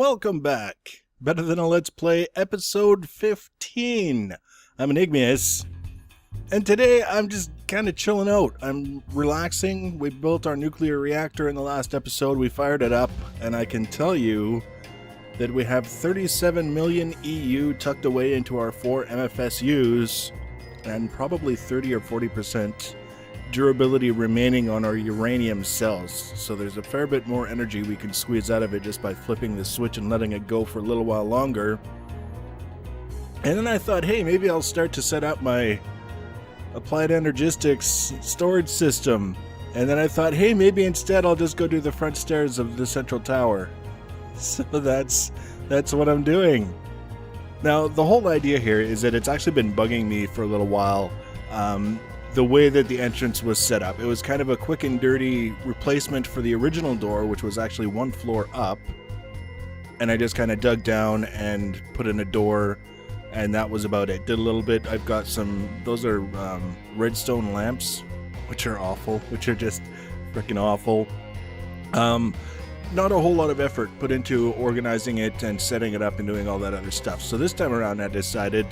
Welcome back. Better Than a Let's Play, episode 15. I'm Enigmius, and today I'm just kind of chilling out. I'm relaxing. We built our nuclear reactor in the last episode. We fired it up, and I can tell you that we have 37 million EU tucked away into our 4 MFSUs, and probably 30 or 40% durability remaining on our uranium cells. So there's a fair bit more energy we can squeeze out of it just by flipping the switch and letting it go for a little while longer. And then I thought, hey, maybe I'll start to set up my applied energistics storage system. And then I thought, hey, maybe instead I'll just go do the front stairs of the central tower. So that's what I'm doing. Now, the whole idea here is that it's actually been bugging me for a little while. The way that the entrance was set up. It was kind of a quick and dirty replacement for the original door, which was actually one floor up. And I just kind of dug down and put in a door, and that was about it. Did a little bit. I've got those are redstone lamps, which are awful, which are just freaking awful. Not a whole lot of effort put into organizing it and setting it up and doing all that other stuff. So this time around I decided,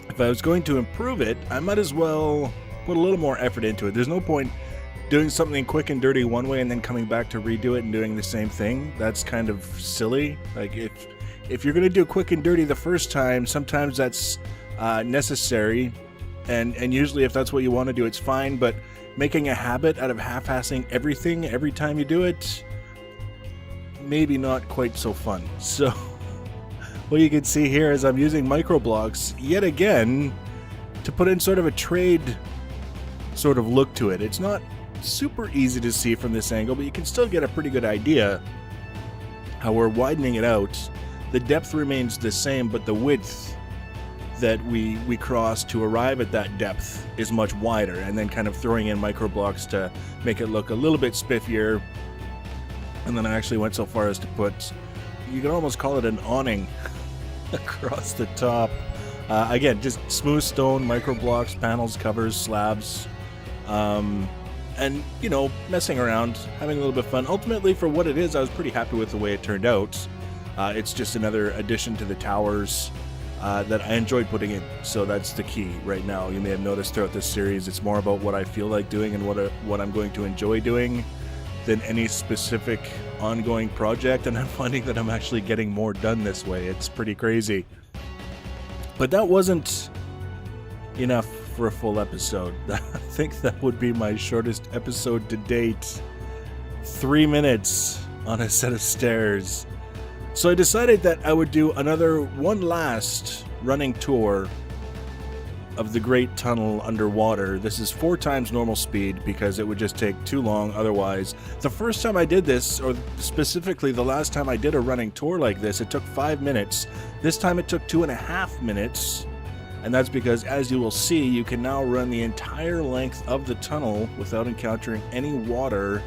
if I was going to improve it, I might as well put a little more effort into it. There's no point doing something quick and dirty one way and then coming back to redo it and doing the same thing. That's kind of silly. Like, if you're going to do quick and dirty the first time, sometimes that's necessary. And usually if that's what you want to do, it's fine. But making a habit out of half-assing everything every time you do it, maybe not quite so fun. So what you can see here is I'm using microblocks yet again to put in sort of a trade sort of look to it. It's not super easy to see from this angle, but you can still get a pretty good idea how we're widening it out. The depth remains the same, but the width that we cross to arrive at that depth is much wider, and then kind of throwing in microblocks to make it look a little bit spiffier. And then I actually went so far as to put, you can almost call it an awning across the top. Again, just smooth stone, microblocks, panels, covers, slabs, and, you know, messing around, having a little bit of fun. Ultimately, for what it is, I was pretty happy with the way it turned out. It's just another addition to the towers that I enjoyed putting in, so that's the key right now. You may have noticed throughout this series, it's more about what I feel like doing and what I'm going to enjoy doing than any specific ongoing project, and I'm finding that I'm actually getting more done this way. It's pretty crazy. But that wasn't enough for a full episode. I think that would be my shortest episode to date. 3 minutes on a set of stairs. So I decided that I would do one last running tour of the Great Tunnel underwater. This is 4 times normal speed because it would just take too long otherwise. The first time I did this, or specifically the last time I did a running tour like this, it took 5 minutes. This time it took 2.5 minutes, and that's because, as you will see, you can now run the entire length of the tunnel without encountering any water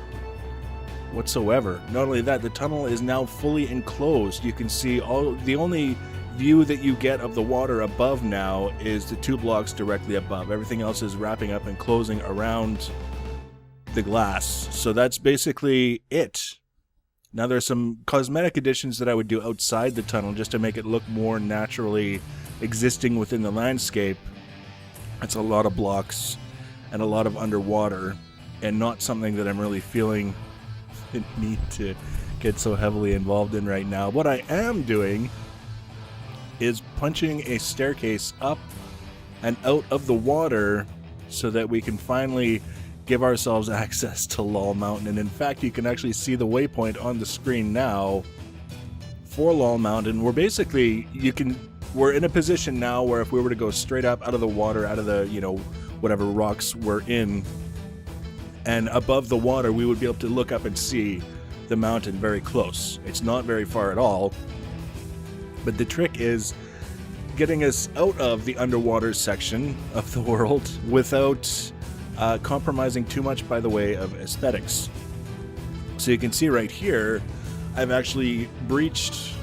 whatsoever. Not only that, the tunnel is now fully enclosed. You can see the only view that you get of the water above now is the 2 blocks directly above. Everything else is wrapping up and closing around the glass. So that's basically it. Now there's some cosmetic additions that I would do outside the tunnel just to make it look more naturally existing within the landscape. It's a lot of blocks and a lot of underwater, and not something that I'm really feeling the need to get so heavily involved in right now. What I am doing is punching a staircase up and out of the water so that we can finally give ourselves access to lolMountain. And in fact, you can actually see the waypoint on the screen now for lolMountain. We're in a position now where if we were to go straight up out of the water, out of the, whatever rocks we're in, and above the water, we would be able to look up and see the mountain very close. It's not very far at all. But the trick is getting us out of the underwater section of the world without compromising too much by the way of aesthetics. So you can see right here, I've actually breached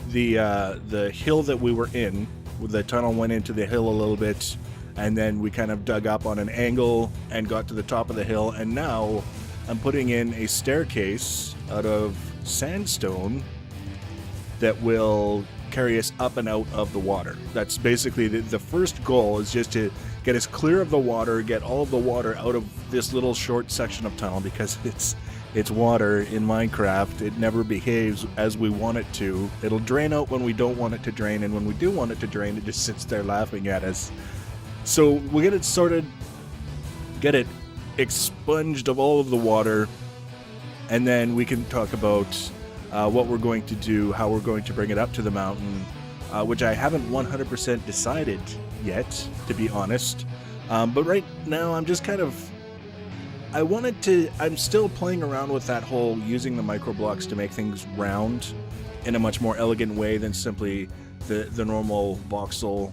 the hill that we were in. The tunnel went into the hill a little bit, and then we kind of dug up on an angle and got to the top of the hill, and now I'm putting in a staircase out of sandstone that will carry us up and out of the water. That's basically the first goal, is just to get us clear of the water, get all of the water out of this little short section of tunnel, because it's water in Minecraft. It never behaves as we want it to. It'll drain out when we don't want it to drain, and when we do want it to drain, it just sits there laughing at us. So we'll get it sorted, get it expunged of all of the water, and then we can talk about what we're going to do, how we're going to bring it up to the mountain, which I haven't 100% decided yet, to be honest. But right now I'm just kind of, I'm still playing around with that whole using the microblocks to make things round in a much more elegant way than simply the normal voxel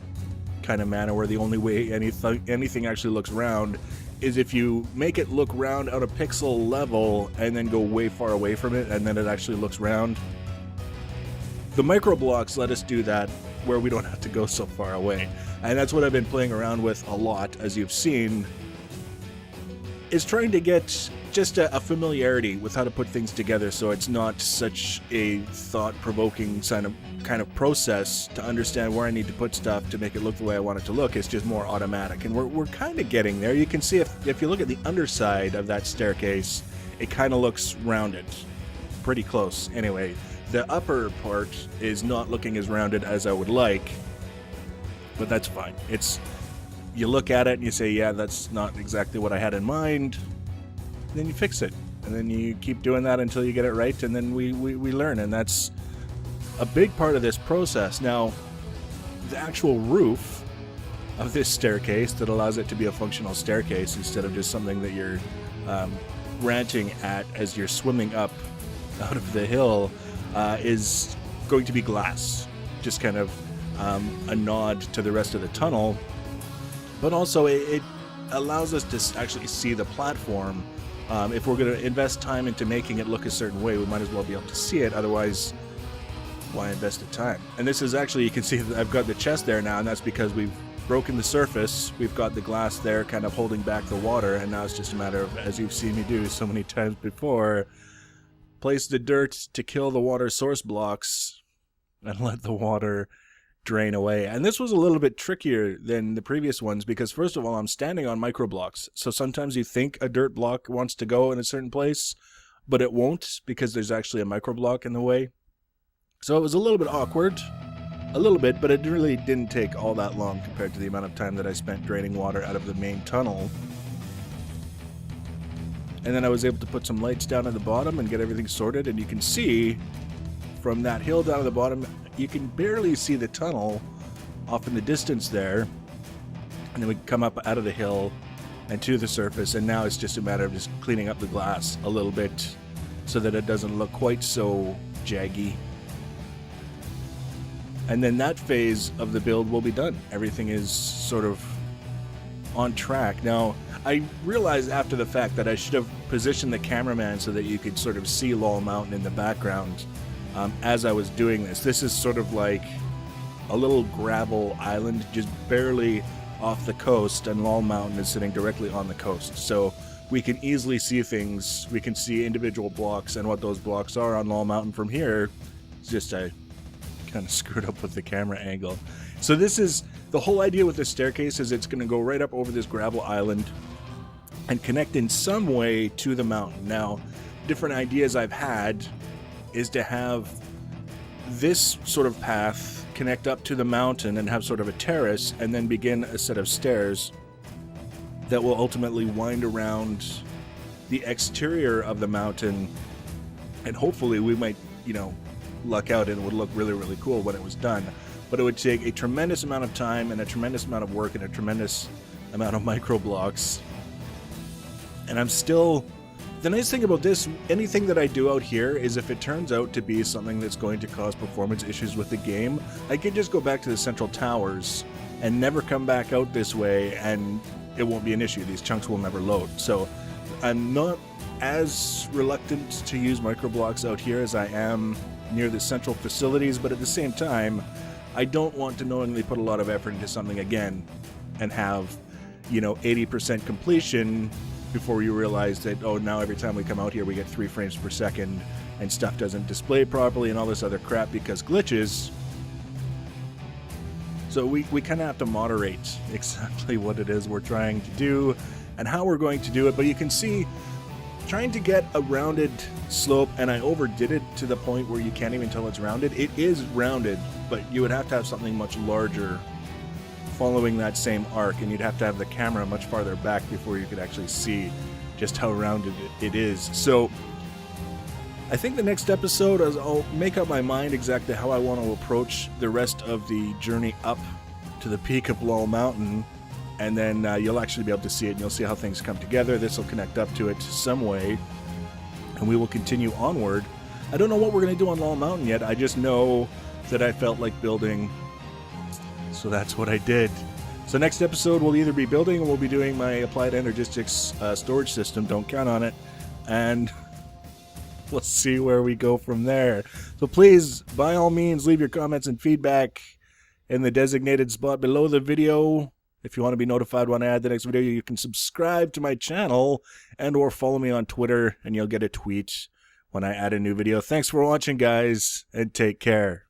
kind of manner, where the only way anything actually looks round is if you make it look round at a pixel level and then go way far away from it, and then it actually looks round. The microblocks let us do that where we don't have to go so far away. And that's what I've been playing around with a lot, as you've seen, is trying to get just a familiarity with how to put things together, so it's not such a thought-provoking kind of process to understand where I need to put stuff to make it look the way I want it to look. It's just more automatic, and we're kind of getting there. You can see if you look at the underside of that staircase, it kind of looks rounded, pretty close. Anyway, the upper part is not looking as rounded as I would like, but that's fine. You look at it and you say, yeah, that's not exactly what I had in mind. Then you fix it, and then you keep doing that until you get it right, and then we learn, and that's a big part of this process. Now, the actual roof of this staircase that allows it to be a functional staircase instead of just something that you're ranting at as you're swimming up out of the hill is going to be glass, just kind of a nod to the rest of the tunnel, but also it allows us to actually see the platform. If we're going to invest time into making it look a certain way, we might as well be able to see it. Otherwise, why invest the time? And this is actually, you can see that I've got the chest there now, and that's because we've broken the surface. We've got the glass there kind of holding back the water, and now it's just a matter of, as you've seen me do so many times before, place the dirt to kill the water source blocks and let the water drain away. And this was a little bit trickier than the previous ones because, first of all, I'm standing on micro blocks, so sometimes you think a dirt block wants to go in a certain place, but it won't because there's actually a micro block in the way. So it was a little bit awkward, a little bit, but it really didn't take all that long compared to the amount of time that I spent draining water out of the main tunnel. And then I was able to put some lights down at the bottom and get everything sorted, and you can see from that hill down at the bottom, you can barely see the tunnel off in the distance there. And then we come up out of the hill and to the surface, and now it's just a matter of just cleaning up the glass a little bit so that it doesn't look quite so jaggy. And then that phase of the build will be done. Everything is sort of on track. Now, I realized after the fact that I should have positioned the cameraman so that you could sort of see lolMountain in the background as I was doing this. This is sort of like a little gravel island just barely off the coast, and lolMountain is sitting directly on the coast. So we can easily see things. We can see individual blocks and what those blocks are on lolMountain from here. It's just I kind of screwed up with the camera angle. So this is the whole idea with this staircase, is it's going to go right up over this gravel island and connect in some way to the mountain. Now, different ideas I've had is to have this sort of path connect up to the mountain and have sort of a terrace, and then begin a set of stairs that will ultimately wind around the exterior of the mountain, and hopefully we might, luck out and it would look really, really cool when it was done. But it would take a tremendous amount of time and a tremendous amount of work and a tremendous amount of micro blocks. And I'm still... The nice thing about this, anything that I do out here is if it turns out to be something that's going to cause performance issues with the game, I can just go back to the central towers and never come back out this way, and it won't be an issue. These chunks will never load. So I'm not as reluctant to use microblocks out here as I am near the central facilities, but at the same time, I don't want to knowingly put a lot of effort into something again and have, 80% completion before you realize that, oh, now every time we come out here we get 3 frames per second and stuff doesn't display properly and all this other crap because glitches. So we kind of have to moderate exactly what it is we're trying to do and how we're going to do it. But you can see, trying to get a rounded slope, and I overdid it to the point where you can't even tell it's rounded. It is rounded, but you would have to have something much larger following that same arc, and you'd have to have the camera much farther back before you could actually see just how rounded it is. So I think the next episode, I'll make up my mind exactly how I want to approach the rest of the journey up to the peak of lolMountain, and then you'll actually be able to see it, and you'll see how things come together. This will connect up to it some way, and we will continue onward. I don't know what we're going to do on lolMountain yet. I just know that I felt like building, so that's what I did. So next episode we'll either be building or we'll be doing my applied energistics storage system. Don't count on it. And we'll see where we go from there. So please, by all means, leave your comments and feedback in the designated spot below the video. If you want to be notified when I add the next video, you can subscribe to my channel and or follow me on Twitter, and you'll get a tweet when I add a new video. Thanks for watching, guys, and take care.